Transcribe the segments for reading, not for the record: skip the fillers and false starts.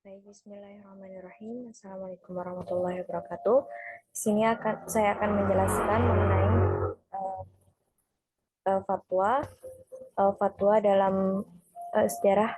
Baik, bismillahirrahmanirrahim. Assalamualaikum warahmatullahi wabarakatuh. Di sini saya akan menjelaskan mengenai uh, fatwa, fatwa dalam sejarah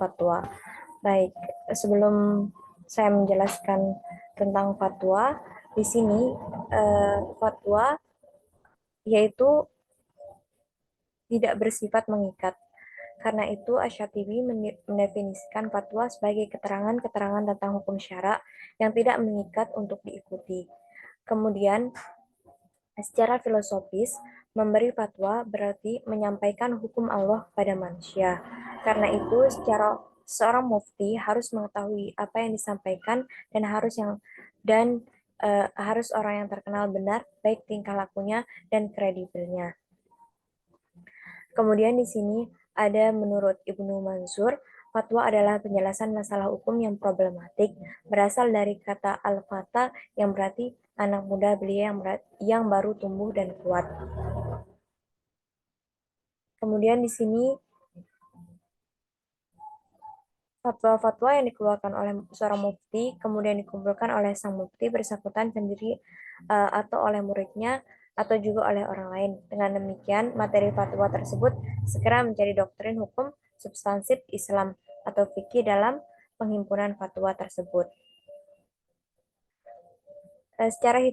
fatwa. Baik, sebelum saya menjelaskan tentang fatwa, di sini fatwa yaitu tidak bersifat mengikat. Karena itu, Asy-Syatibi mendefinisikan fatwa sebagai keterangan-keterangan tentang hukum syara yang tidak mengikat untuk diikuti. Kemudian, secara filosofis, memberi fatwa berarti menyampaikan hukum Allah kepada manusia. Karena itu, seorang mufti harus mengetahui apa yang disampaikan dan harus orang yang terkenal benar, baik tingkah lakunya dan kredibelnya. Kemudian di sini ada menurut Ibnu Mansur, fatwa adalah penjelasan masalah hukum yang problematik, berasal dari kata al-fata yang berarti anak muda belia yang baru tumbuh dan kuat. Kemudian di sini fatwa-fatwa yang dikeluarkan oleh seorang mufti kemudian dikumpulkan oleh sang mufti bersangkutan sendiri atau oleh muridnya atau juga oleh orang lain. Dengan demikian, materi fatwa tersebut segera menjadi doktrin hukum substansif Islam atau fikih dalam penghimpunan fatwa tersebut. Secara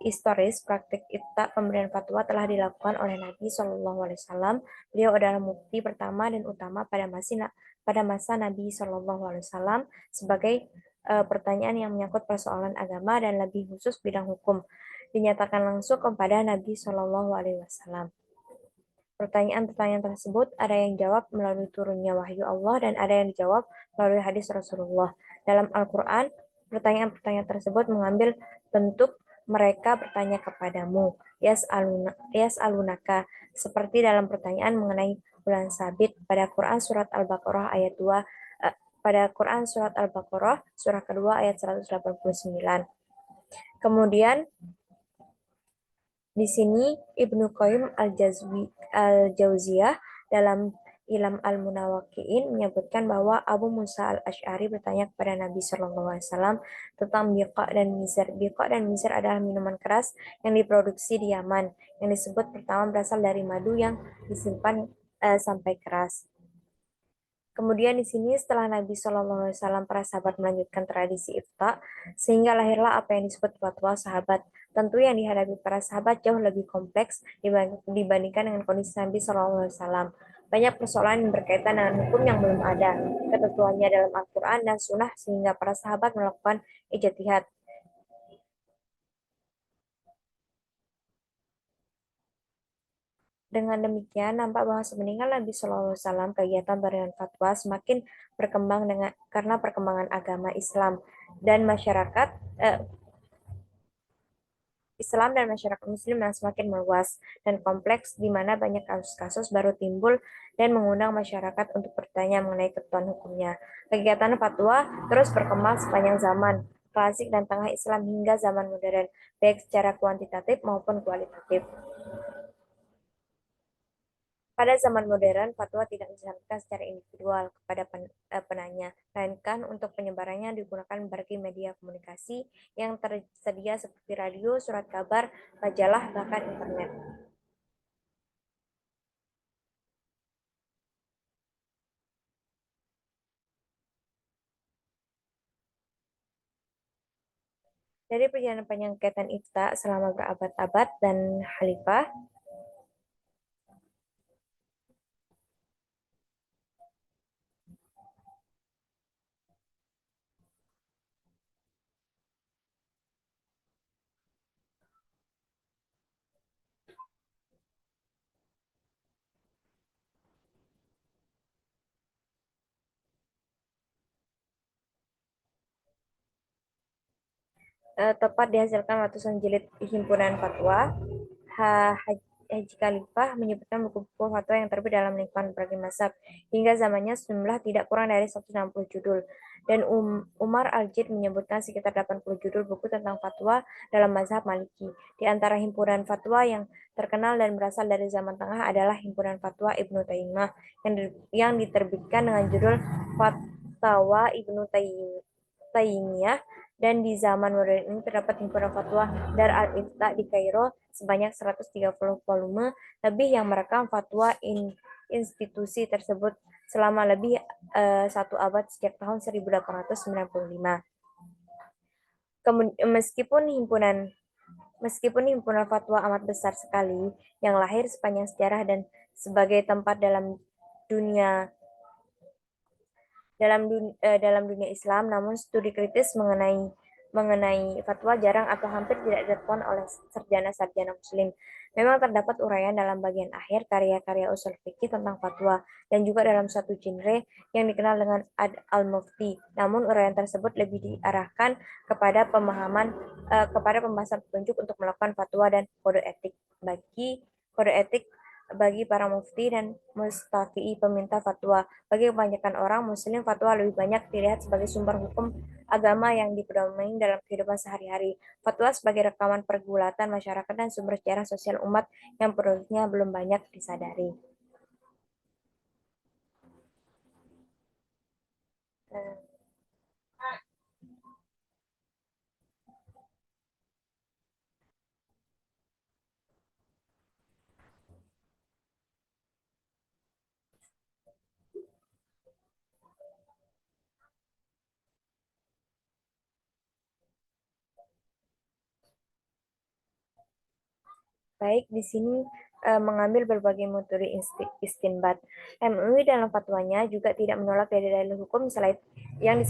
historis, praktik ifta pemberian fatwa telah dilakukan oleh Nabi Shallallahu Alaihi Wasallam. Beliau adalah mufti pertama dan utama pada masa Nabi Shallallahu Alaihi Wasallam sebagai pertanyaan yang menyangkut persoalan agama dan lebih khusus bidang hukum dinyatakan langsung kepada Nabi Shallallahu Alaihi Wasallam. Pertanyaan-pertanyaan tersebut ada yang jawab melalui turunnya wahyu Allah dan ada yang dijawab melalui hadis Rasulullah. Dalam Al-Quran, pertanyaan-pertanyaan tersebut mengambil bentuk mereka bertanya kepadamu, yas'alunaka, seperti dalam pertanyaan mengenai bulan sabit pada Quran surat Al-Baqarah ayat 2, pada Quran surat Al-Baqarah surah kedua ayat 189. Kemudian di sini Ibnu Qayyim al-Jauziyah dalam Ilam al-Munawwaqi'in menyebutkan bahwa Abu Musa al-Asy'ari bertanya kepada Nabi Shallallahu Alaihi Wasallam tentang biqa dan mizar. Biqa dan mizar adalah minuman keras yang diproduksi di Yaman, yang disebut pertama berasal dari madu yang disimpan sampai keras. Kemudian di sini setelah Nabi Shallallahu Alaihi Wasallam para sahabat melanjutkan tradisi ifta, sehingga lahirlah apa yang disebut fatwa sahabat. Tentu yang dihadapi para sahabat jauh lebih kompleks dibandingkan dengan kondisi Nabi Shallallahu Alaihi Wasallam. Banyak persoalan yang berkaitan dengan hukum yang belum ada ketentuannya dalam Al-Quran dan Sunnah sehingga para sahabat melakukan ijtihad. Dengan demikian, nampak bahwa semeninggal Nabi Shallallahu Alaihi Wasallam, kegiatan pemberian fatwa semakin berkembang karena perkembangan agama eh, Islam dan masyarakat Muslim yang semakin meluas dan kompleks, di mana banyak kasus-kasus baru timbul dan mengundang masyarakat untuk bertanya mengenai ketentuan hukumnya. Kegiatan fatwa terus berkembang sepanjang zaman klasik dan tengah Islam hingga zaman modern, baik secara kuantitatif maupun kualitatif. Pada zaman modern, fatwa tidak disampaikan secara individual kepada penanya, melainkan untuk penyebarannya digunakan berbagai media komunikasi yang tersedia seperti radio, surat kabar, majalah, bahkan internet. Dari perjalanan panjang kegiatan ifta selama berabad-abad dan khalifah, tepat dihasilkan ratusan jilid himpunan fatwa. Haji Khalifah menyebutkan buku-buku fatwa yang terbit dalam lingkungan berbagai mazhab. Hingga zamannya sejumlah tidak kurang dari 160 judul. Dan Umar Al-Jid menyebutkan sekitar 80 judul buku tentang fatwa dalam mazhab Maliki. Di antara himpunan fatwa yang terkenal dan berasal dari zaman tengah adalah himpunan fatwa Ibnu Taimiyah yang diterbitkan dengan judul Fatawa Ibnu Taimiyah, dan di zaman modern ini terdapat himpunan fatwa Dar al-Ifta di Kairo sebanyak 130 volume lebih yang merekam fatwa institusi tersebut selama lebih satu abad sejak tahun 1895. Meskipun himpunan fatwa amat besar sekali yang lahir sepanjang sejarah dan sebagai tempat dunia dalam dunia Islam, namun studi kritis mengenai fatwa jarang atau hampir tidak dilakukan oleh sarjana-sarjana Muslim. Memang terdapat uraian dalam bagian akhir karya-karya usul fikih tentang fatwa dan juga dalam satu genre yang dikenal dengan Ad al-Mufti. Namun uraian tersebut lebih diarahkan kepada pembahasan petunjuk untuk melakukan fatwa dan kode etik bagi para mufti dan mustafii peminta fatwa. Bagi kebanyakan orang Muslim, fatwa lebih banyak dilihat sebagai sumber hukum agama yang dipedomani dalam kehidupan sehari-hari. Fatwa sebagai rekaman pergulatan masyarakat dan sumber sejarah sosial umat yang produknya belum banyak disadari. Baik, di sini mengambil berbagai metode istinbat. MUI dalam fatwanya juga tidak menolak dari dalil hukum selain yang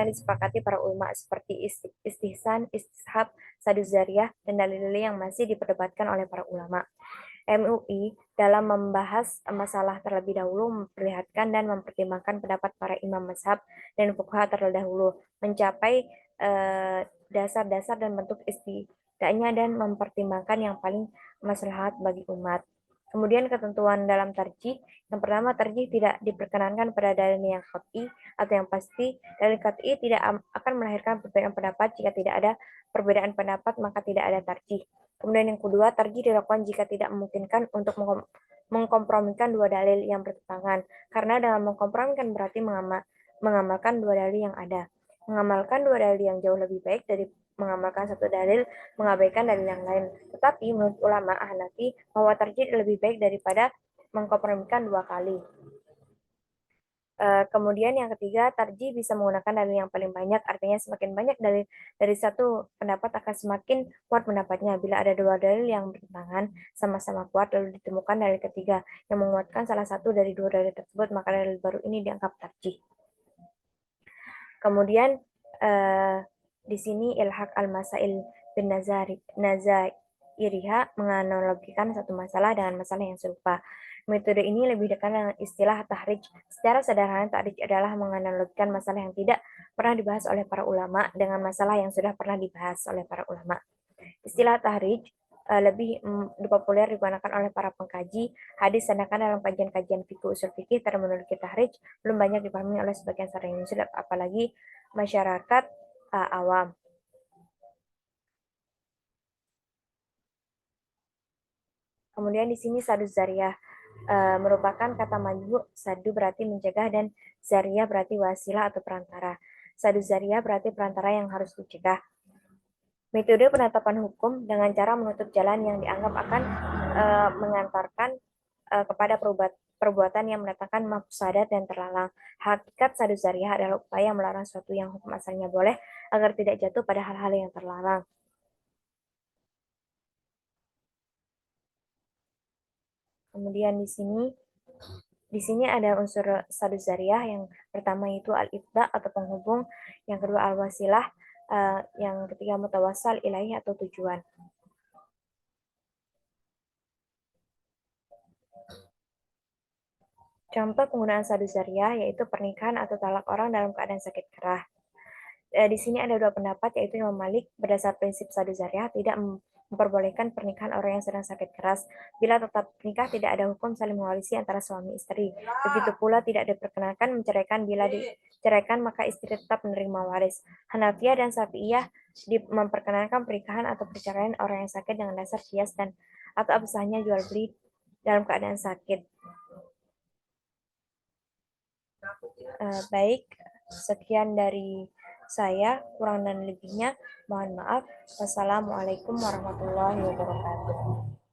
disepakati para ulama seperti istihsan, istishab, saduz zariyah, dan dalil-dalil yang masih diperdebatkan oleh para ulama. MUI dalam membahas masalah terlebih dahulu memperlihatkan dan mempertimbangkan pendapat para imam mazhab dan fuqaha terlebih dahulu, mencapai dasar-dasar dan bentuk istidaknya dan mempertimbangkan yang paling maslahat bagi umat. Kemudian ketentuan dalam tarjih. Yang pertama, tarjih tidak diperkenankan pada dalil yang qat'i atau yang pasti. Dalil qat'i tidak akan melahirkan perbedaan pendapat. Jika tidak ada perbedaan pendapat, maka tidak ada tarjih. Kemudian yang kedua, tarjih dilakukan jika tidak memungkinkan untuk mengkompromikan dua dalil yang bertentangan. Karena dalam mengkompromikan berarti mengamalkan dua dalil yang ada. Mengamalkan dua dalil yang jauh lebih baik dari mengamalkan satu dalil, mengabaikan dalil yang lain. Tetapi menurut ulama Hanafi bahwa tarjih lebih baik daripada mengkompromikan dua kali. Kemudian yang ketiga, tarjih bisa menggunakan dalil yang paling banyak, artinya semakin banyak dalil dari satu pendapat akan semakin kuat pendapatnya. Bila ada dua dalil yang bertentangan, sama-sama kuat, lalu ditemukan dalil ketiga yang menguatkan salah satu dari dua dalil tersebut, maka dalil baru ini dianggap tarjih. Kemudian di sini Ilhaq al-Masail bin Nazairiha menganalogikan satu masalah dengan masalah yang serupa. Metode ini lebih dekat dengan istilah tahrij. Secara sederhana, tahrij adalah menganalogikan masalah yang tidak pernah dibahas oleh para ulama dengan masalah yang sudah pernah dibahas oleh para ulama. Istilah tahrij lebih populer digunakan oleh para pengkaji hadis, sedangkan dalam kajian-kajian fikih usul fikih terminologi tahrij belum banyak dipahami oleh sebagian orang Indonesia, apalagi masyarakat awam. Kemudian di sini saduz zariyah merupakan kata majmu'. Sadu berarti mencegah dan zariyah berarti wasilah atau perantara. Saduz zariyah berarti perantara yang harus dicegah. Metode penetapan hukum dengan cara menutup jalan yang dianggap akan mengantarkan kepada perbuatan yang mendatangkan mafsadat dan terlarang. Hakikat saduz zariyah adalah upaya melarang sesuatu yang hukum asalnya boleh agar tidak jatuh pada hal-hal yang terlarang. Kemudian di sini ada unsur saduz zariyah. Yang pertama itu al-ibda atau penghubung, yang kedua al-wasilah, yang ketiga mutawassal ilahi atau tujuan. Contoh penggunaan saduz zariyah yaitu pernikahan atau talak orang dalam keadaan sakit keras. Di sini ada dua pendapat, yaitu Imam Malik berdasar prinsip saduz zariyah tidak memperbolehkan pernikahan orang yang sedang sakit keras. Bila tetap menikah, tidak ada hukum saling mewarisi antara suami istri. Begitu pula tidak diperkenankan menceraikan. Bila diceraikan, maka istri tetap menerima waris. Hanafiyah dan Syafi'iyah memperkenankan pernikahan atau perceraian orang yang sakit dengan dasar kias dan atau absahnya jual beli dalam keadaan sakit. Baik, Sekian dari saya, kurang dan lebihnya mohon maaf. Wassalamualaikum warahmatullahi wabarakatuh.